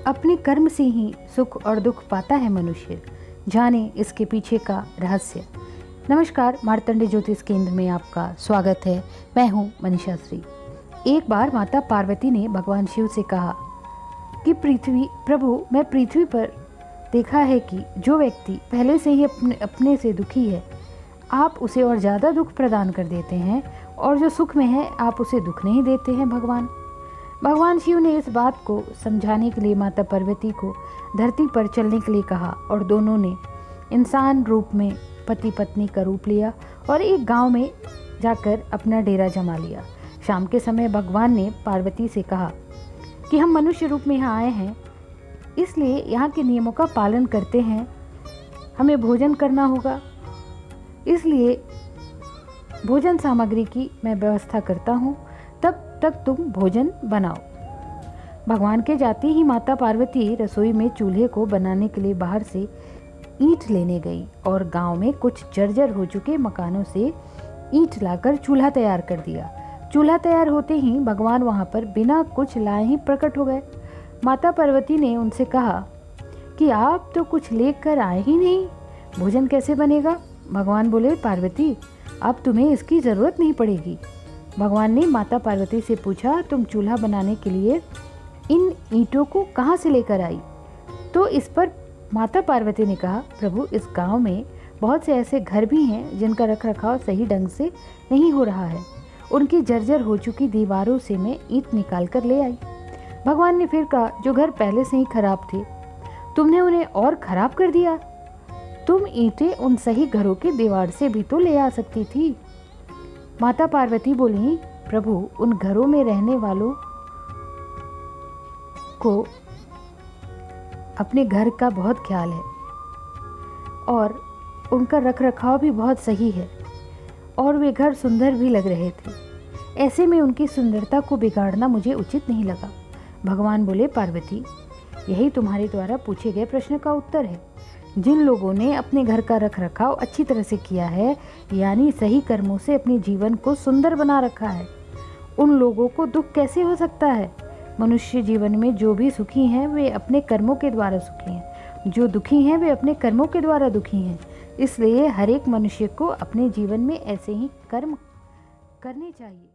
अपने कर्म से ही सुख और दुख पाता है मनुष्य। जाने इसके पीछे का रहस्य। नमस्कार, मार्तंड ज्योतिष केंद्र में आपका स्वागत है। मैं हूँ मनीषा श्री। एक बार माता पार्वती ने भगवान शिव से कहा कि प्रभु, मैं पृथ्वी पर देखा है कि जो व्यक्ति पहले से ही अपने से दुखी है, आप उसे और ज़्यादा दुख प्रदान कर देते हैं, और जो सुख में है आप उसे दुख नहीं देते हैं। भगवान शिव ने इस बात को समझाने के लिए माता पार्वती को धरती पर चलने के लिए कहा, और दोनों ने इंसान रूप में पति पत्नी का रूप लिया और एक गांव में जाकर अपना डेरा जमा लिया। शाम के समय भगवान ने पार्वती से कहा कि हम मनुष्य रूप में यहाँ आए हैं, इसलिए यहाँ के नियमों का पालन करते हैं। हमें भोजन करना होगा, इसलिए भोजन सामग्री की मैं व्यवस्था करता हूँ, तब तक तुम भोजन बनाओ। भगवान के जाते ही माता पार्वती रसोई में चूल्हे को बनाने के लिए बाहर से ईंट लेने गई और गांव में कुछ जर्जर हो चुके मकानों से ईंट लाकर चूल्हा तैयार कर दिया। चूल्हा तैयार होते ही भगवान वहां पर बिना कुछ लाए ही प्रकट हो गए। माता पार्वती ने उनसे कहा कि आप तो कुछ लेकर आए ही नहीं, भोजन कैसे बनेगा? भगवान बोले, पार्वती, अब तुम्हें इसकी ज़रूरत नहीं पड़ेगी। भगवान ने माता पार्वती से पूछा, तुम चूल्हा बनाने के लिए इन ईंटों को कहाँ से लेकर आई? तो इस पर माता पार्वती ने कहा, प्रभु, इस गांव में बहुत से ऐसे घर भी हैं जिनका रखरखाव सही ढंग से नहीं हो रहा है। उनकी जर्जर हो चुकी दीवारों से मैं ईंट निकाल कर ले आई। भगवान ने फिर कहा, जो घर पहले से ही खराब थे, तुमने उन्हें और खराब कर दिया। तुम ईंटें उन सही घरों के दीवार से भी तो ले आ सकती थी। माता पार्वती बोली, प्रभु, उन घरों में रहने वालों को अपने घर का बहुत ख्याल है और उनका रखरखाव भी बहुत सही है, और वे घर सुंदर भी लग रहे थे। ऐसे में उनकी सुंदरता को बिगाड़ना मुझे उचित नहीं लगा। भगवान बोले, पार्वती, यही तुम्हारे द्वारा पूछे गए प्रश्न का उत्तर है। जिन लोगों ने अपने घर का रखरखाव अच्छी तरह से किया है, यानी सही कर्मों से अपने जीवन को सुंदर बना रखा है, उन लोगों को दुख कैसे हो सकता है? मनुष्य जीवन में जो भी सुखी हैं वे अपने कर्मों के द्वारा सुखी हैं, जो दुखी हैं वे अपने कर्मों के द्वारा दुखी हैं। इसलिए हर एक मनुष्य को अपने जीवन में ऐसे ही कर्म करने चाहिए।